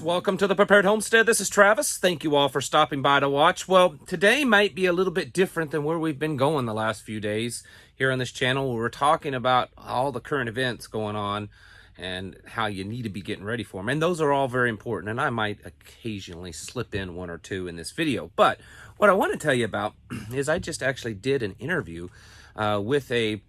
Welcome to the Prepared Homestead. This is Travis. Thank you all for stopping by to watch. Well, today might be a little bit different than where we've been going the last few days here on this channel. We're talking about all the current events going on and how you need to be getting ready for them. And those are all very important, and I might occasionally slip in one or two in this video. But what I want to tell you about is I just actually did an interview with a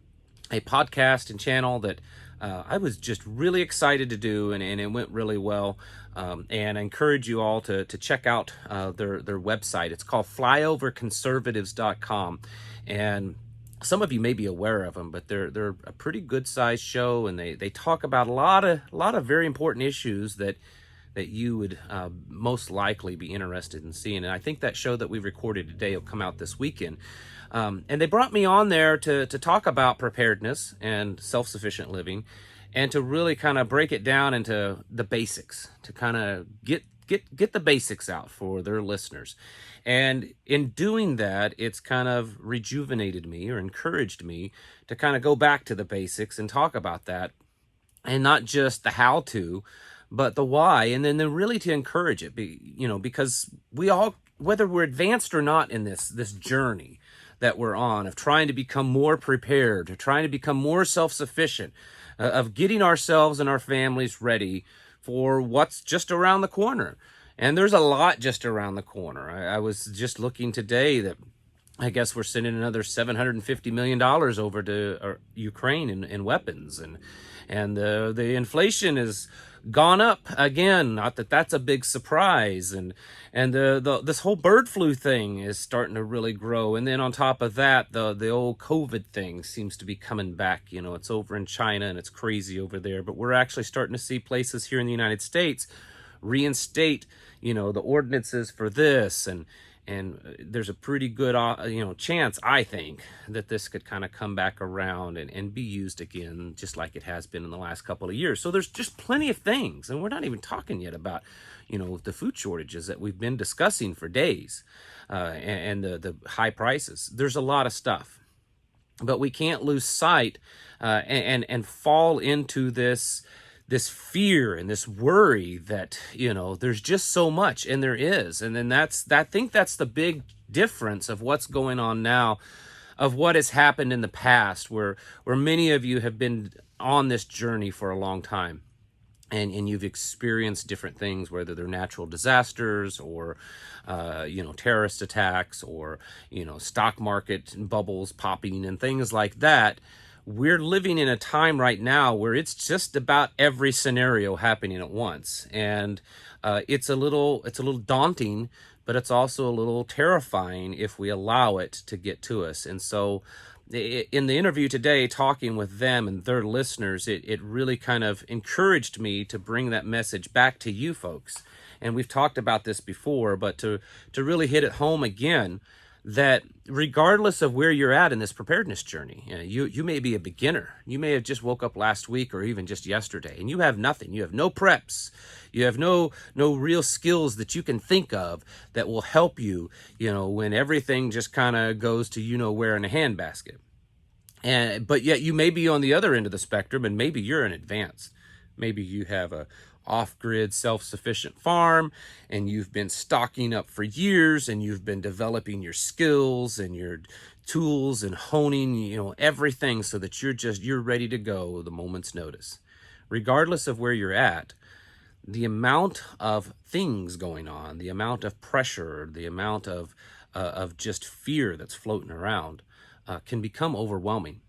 podcast and channel that I was just really excited to do, and it went really well. And I encourage you all to check out their website. It's called flyoverconservatives.com. And some of you may be aware of them, but they're a pretty good sized show, and they talk about a lot of very important issues that you would most likely be interested in seeing. And I think that show that we recorded today will come out this weekend. And they brought me on there to talk about preparedness and self-sufficient living, and to really kind of break it down into the basics, to kind of get the basics out for their listeners. And in doing that, it's kind of rejuvenated me or encouraged me to kind of go back to the basics and talk about that, and not just the how to, but the why, and then really to encourage it, because we all, whether we're advanced or not in this journey that we're on of trying to become more prepared, of trying to become more self-sufficient, of getting ourselves and our families ready for what's just around the corner. And there's a lot just around the corner. I was just looking today that I guess we're sending another $750 million over to Ukraine in weapons, and the inflation has gone up again. Not that that's a big surprise, and this whole bird flu thing is starting to really grow. And then on top of that, the old COVID thing seems to be coming back. It's over in China and it's crazy over there, but we're actually starting to see places here in the United States reinstate the ordinances for this, and there's a pretty good chance, I think, that this could kind of come back around and be used again, just like it has been in the last couple of years. So there's just plenty of things, and we're not even talking yet about the food shortages that we've been discussing for days, and the high prices. There's a lot of stuff, but we can't lose sight and fall into this fear and this worry that there's just so much, and there is. And then I think that's the big difference of what's going on now, of what has happened in the past, where many of you have been on this journey for a long time, and you've experienced different things, whether they're natural disasters or terrorist attacks, or stock market bubbles popping and things like that. We're living in a time right now where it's just about every scenario happening at once, and it's a little daunting, but it's also a little terrifying if we allow it to get to us. And so in the interview today, talking with them and their listeners, it really kind of encouraged me to bring that message back to you folks. And we've talked about this before, but to really hit it home again, that regardless of where you're at in this preparedness journey, you may be a beginner. You may have just woke up last week or even just yesterday, and you have nothing. You have no preps. You have no real skills that you can think of that will help you, when everything just kind of goes to where in a handbasket. But yet you may be on the other end of the spectrum, and maybe you're an advanced. Maybe you have a off-grid self-sufficient farm, and you've been stocking up for years, and you've been developing your skills and your tools and honing everything so that you're ready to go the moment's notice. Regardless of where you're at, the amount of things going on, the amount of pressure, the amount of just fear that's floating around can become overwhelming.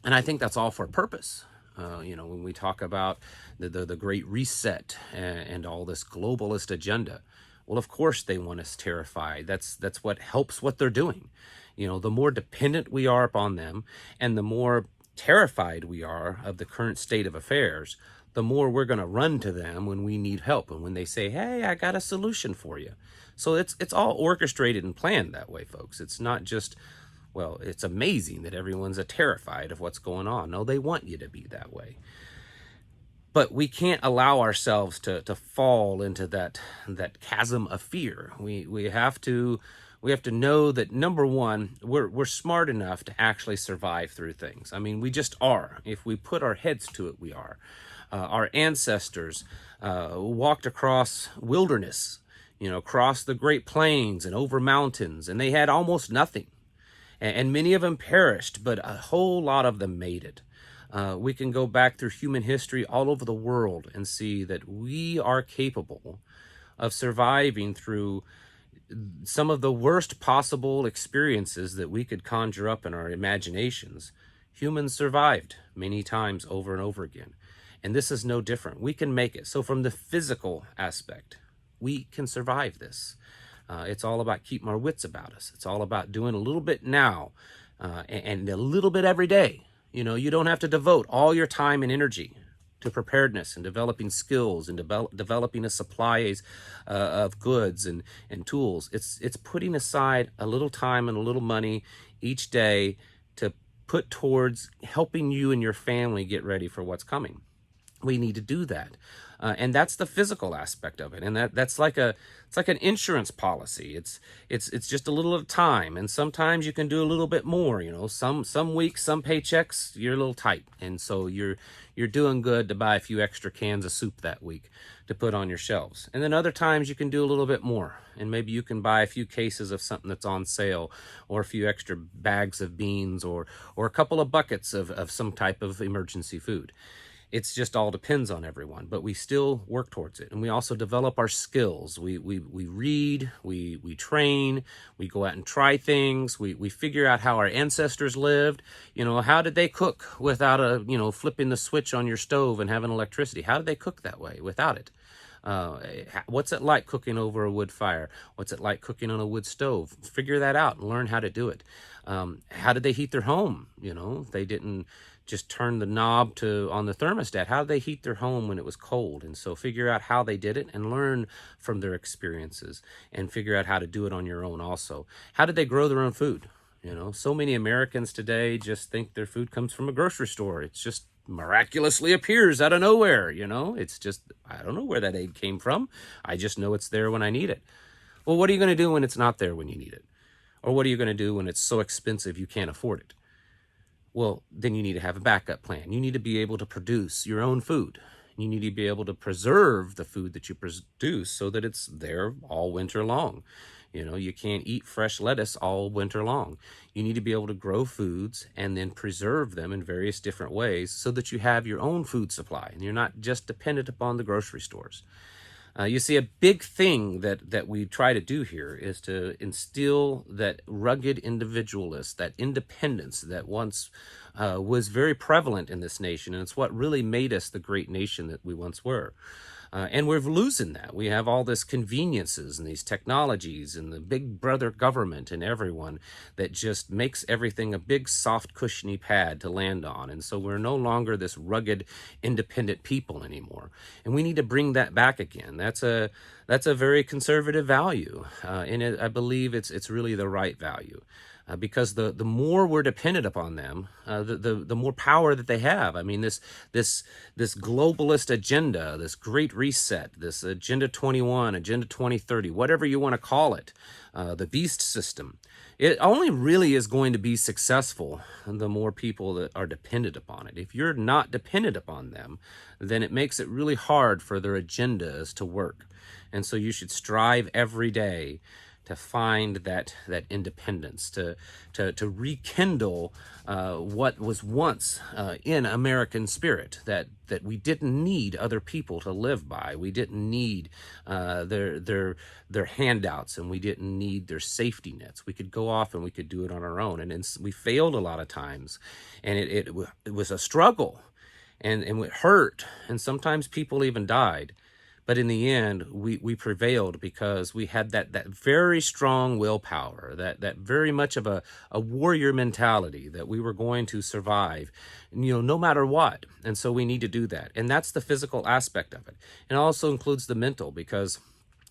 And I think that's all for a purpose. When we talk about the Great Reset and all this globalist agenda, well, of course they want us terrified. That's what helps what they're doing. The more dependent we are upon them, and the more terrified we are of the current state of affairs, the more we're going to run to them when we need help, and when they say, "Hey, I got a solution for you." So it's all orchestrated and planned that way, folks. It's not just, well, it's amazing that everyone's terrified of what's going on. No, they want you to be that way. But we can't allow ourselves to fall into that chasm of fear. We have to know that, number one, we're smart enough to actually survive through things. I mean, we just are. If we put our heads to it, we are. Our ancestors walked across wilderness, across the Great Plains and over mountains, and they had almost nothing. And many of them perished, but a whole lot of them made it. We can go back through human history all over the world and see that we are capable of surviving through some of the worst possible experiences that we could conjure up in our imaginations. Humans survived many times over and over again. And this is no different. We can make it. So from the physical aspect, we can survive this. It's all about keeping our wits about us. It's all about doing a little bit now and a little bit every day. You don't have to devote all your time and energy to preparedness and developing skills and developing a supply of goods and tools. It's putting aside a little time and a little money each day to put towards helping you and your family get ready for what's coming. We need to do that. And that's the physical aspect of it. And that's like it's like an insurance policy. It's just a little at a time. And sometimes you can do a little bit more, some weeks, some paychecks, you're a little tight. And so you're doing good to buy a few extra cans of soup that week to put on your shelves. And then other times you can do a little bit more. And maybe you can buy a few cases of something that's on sale, or a few extra bags of beans, or a couple of buckets of some type of emergency food. It's just all depends on everyone, but we still work towards it. And we also develop our skills. We read, we train, we go out and try things. We figure out how our ancestors lived. How did they cook without flipping the switch on your stove and having electricity? How did they cook that way without it? What's it like cooking over a wood fire? What's it like cooking on a wood stove? Figure that out and learn how to do it. How did they heat their home? They didn't just turn the knob on the thermostat. How did they heat their home when it was cold? And so figure out how they did it and learn from their experiences, and figure out how to do it on your own also. How did they grow their own food? So many Americans today just think their food comes from a grocery store. It's just miraculously appears out of nowhere. It's just, I don't know where that aid came from. I just know it's there when I need it. Well, what are you going to do when it's not there when you need it? Or what are you going to do when it's so expensive you can't afford it? Well, then you need to have a backup plan. You need to be able to produce your own food. You need to be able to preserve the food that you produce so that it's there all winter long. You can't eat fresh lettuce all winter long. You need to be able to grow foods and then preserve them in various different ways so that you have your own food supply and you're not just dependent upon the grocery stores. You see, a big thing that we try to do here is to instill that rugged individualist, that independence that once was very prevalent in this nation, and it's what really made us the great nation that we once were. And we're losing that. We have all this conveniences and these technologies and the big brother government and everyone that just makes everything a big, soft, cushiony pad to land on. And so we're no longer this rugged, independent people anymore. And we need to bring that back again. That's a very conservative value. And I believe it's really the right value. Because the more we're dependent upon them, the more power that they have. I mean, this globalist agenda, this Great Reset, this Agenda 21, Agenda 2030, whatever you want to call it, the beast system, it only really is going to be successful the more people that are dependent upon it. If you're not dependent upon them, then it makes it really hard for their agendas to work. And so you should strive every day to find that independence, to rekindle what was once in American spirit, that we didn't need other people to live by. We didn't need their handouts, and we didn't need their safety nets. We could go off and we could do it on our own. And we failed a lot of times, and it was a struggle, and it hurt, and sometimes people even died. But in the end, we prevailed because we had that very strong willpower, that very much of a warrior mentality that we were going to survive, no matter what. And so we need to do that. And that's the physical aspect of it. It also includes the mental, because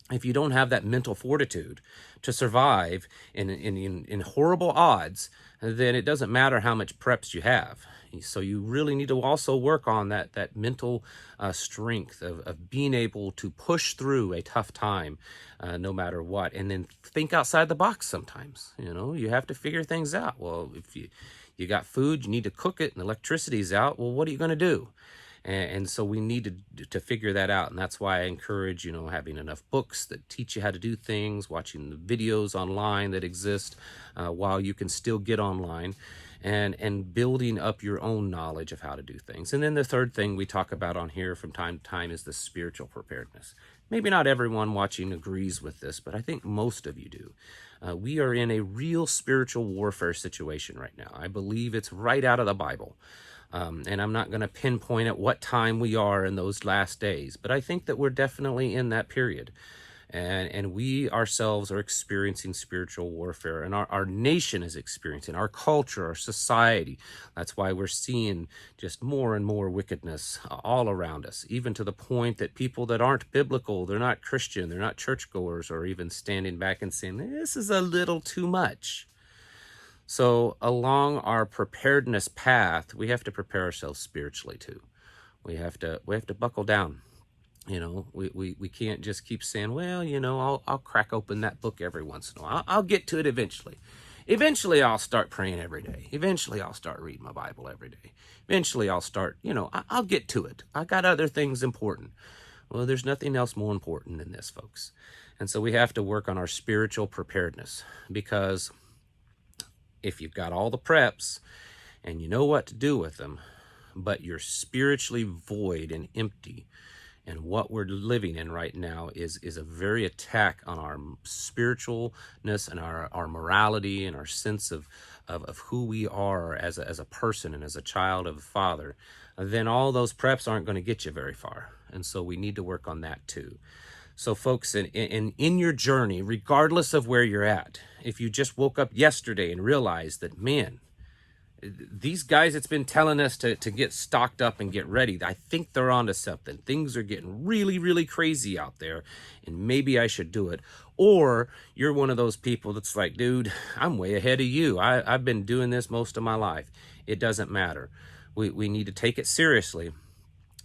if you don't have that mental fortitude to survive in horrible odds, then it doesn't matter how much preps you have. So you really need to also work on that mental strength of being able to push through a tough time no matter what, and then think outside the box sometimes. You have to figure things out. Well, if you got food, you need to cook it, and electricity's out. Well, what are you going to do? And so we need to figure that out. And that's why I encourage, having enough books that teach you how to do things, watching the videos online that exist while you can still get online, and building up your own knowledge of how to do things. And then the third thing we talk about on here from time to time is the spiritual preparedness. Maybe not everyone watching agrees with this, but I think most of you do. We are in a real spiritual warfare situation right now. I believe it's right out of the Bible. And I'm not going to pinpoint at what time we are in those last days, but I think that we're definitely in that period. And we ourselves are experiencing spiritual warfare, and our nation is experiencing, our culture, our society. That's why we're seeing just more and more wickedness all around us, even to the point that people that aren't biblical, they're not Christian, they're not churchgoers, are even standing back and saying, this is a little too much. So along our preparedness path, we have to prepare ourselves spiritually too. We have to buckle down. We can't just keep saying, well, I'll crack open that book every once in a while. I'll get to it eventually. Eventually I'll start praying every day. Eventually I'll start reading my Bible every day. Eventually I'll start, I'll get to it. I got other things important. Well, there's nothing else more important than this, folks. And so we have to work on our spiritual preparedness, because if you've got all the preps and you know what to do with them, but you're spiritually void and empty, and what we're living in right now is a very attack on our spiritualness and our morality and our sense of who we are as a person and as a child of the Father, then all those preps aren't going to get you very far. And so we need to work on that too. So folks, in your journey, regardless of where you're at, if you just woke up yesterday and realized that, man, these guys that's been telling us to get stocked up and get ready, I think they're onto something. Things are getting really, really crazy out there, and maybe I should do it. Or you're one of those people that's like, dude, I'm way ahead of you. I've been doing this most of my life. It doesn't matter. We need to take it seriously.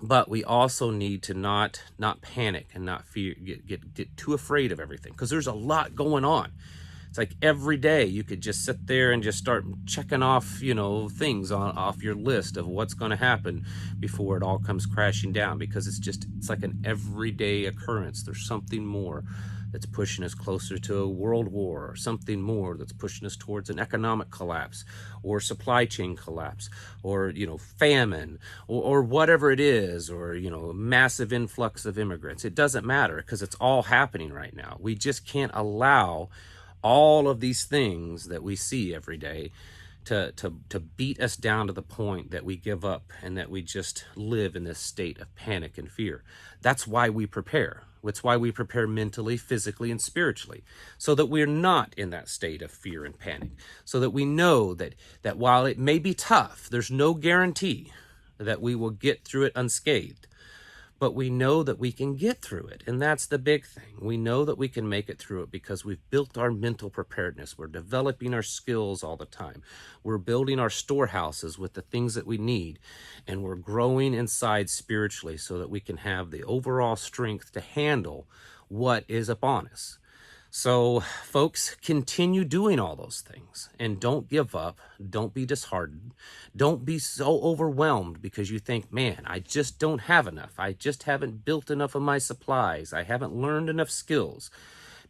But we also need to not panic and not fear, get too afraid of everything, because there's a lot going on. It's like every day you could just sit there and just start checking off, things off your list of what's going to happen before it all comes crashing down, because it's like an everyday occurrence. There's something more that's pushing us closer to a world war, or something more that's pushing us towards an economic collapse or supply chain collapse, or, famine, or whatever it is, or, massive influx of immigrants. It doesn't matter, because it's all happening right now. We just can't allow all of these things that we see every day to beat us down to the point that we give up and that we just live in this state of panic and fear. That's why we prepare. It's why we prepare mentally, physically, and spiritually, so that we're not in that state of fear and panic, so that we know that while it may be tough, there's no guarantee that we will get through it unscathed. But we know that we can get through it, and that's the big thing. We know that we can make it through it because we've built our mental preparedness. We're developing our skills all the time. We're building our storehouses with the things that we need, and we're growing inside spiritually so that we can have the overall strength to handle what is upon us. So, folks, continue doing all those things, and don't give up. Don't be disheartened. Don't be so overwhelmed because you think, man, I just don't have enough. I just haven't built enough of my supplies. I haven't learned enough skills.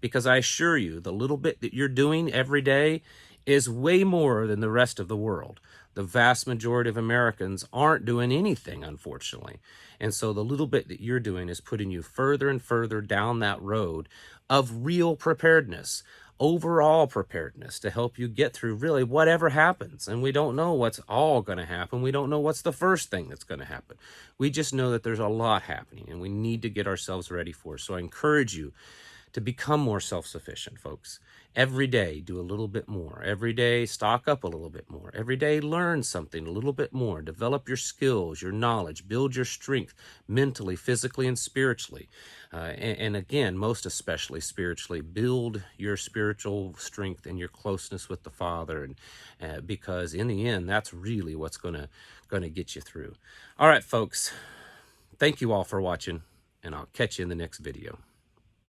Because I assure you, the little bit that you're doing every day is way more than the rest of the world. The vast majority of Americans aren't doing anything, unfortunately. And so the little bit that you're doing is putting you further and further down that road of real preparedness, overall preparedness, to help you get through really whatever happens. And we don't know what's all going to happen. We don't know what's the first thing that's going to happen. We just know that there's a lot happening, and we need to get ourselves ready for it. So I encourage you to become more self-sufficient, folks. Every day, do a little bit more. Every day, stock up a little bit more. Every day, learn something a little bit more. Develop your skills, your knowledge, build your strength mentally, physically, and spiritually. And again, most especially spiritually, build your spiritual strength and your closeness with the Father, and because in the end, that's really what's gonna get you through. All right, folks. Thank you all for watching, and I'll catch you in the next video.